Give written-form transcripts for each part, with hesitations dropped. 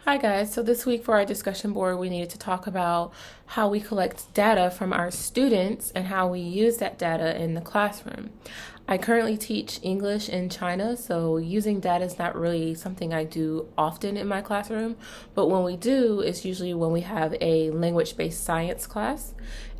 Hi guys, so this week for our discussion board we needed to talk about how we collect data from our students and how we use that data in the classroom. I currently teach English in China, so using data is not really something I do often in my classroom, but when we do, it's usually when we have a language-based science class,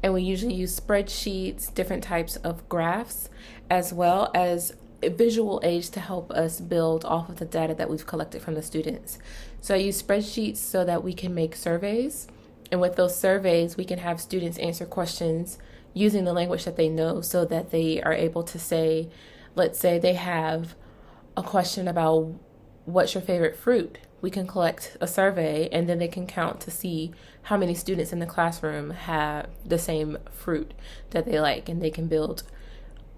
and we usually use spreadsheets, different types of graphs, as well as visual aids to help us build off of the data that we've collected from the students. So I use spreadsheets so that we can make surveys. And with those surveys, we can have students answer questions using the language that they know so that they are able to say, let's say they have a question about what's your favorite fruit. We can collect a survey and then they can count to see how many students in the classroom have the same fruit that they like, and they can build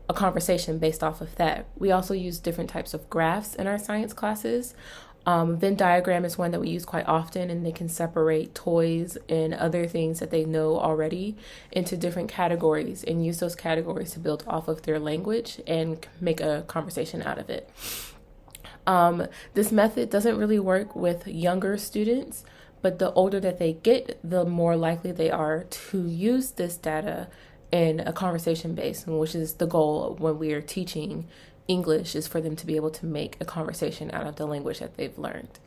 a conversation based off of that. We also use different types of graphs in our science classes. Venn diagram is one that we use quite often, and they can separate toys and other things that they know already into different categories and use those categories to build off of their language and make a conversation out of it. This method doesn't really work with younger students, but the older that they get, the more likely they are to use this data in a conversation base, which is the goal when we are teaching English, is for them to be able to make a conversation out of the language that they've learned.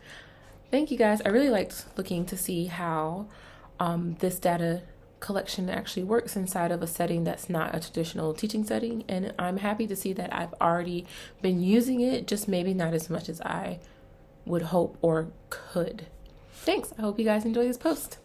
Thank you guys. I really liked looking to see how this data collection actually works inside of a setting that's not a traditional teaching setting, and I'm happy to see that I've already been using it, just maybe not as much as I would hope or could. Thanks. I hope you guys enjoy this post.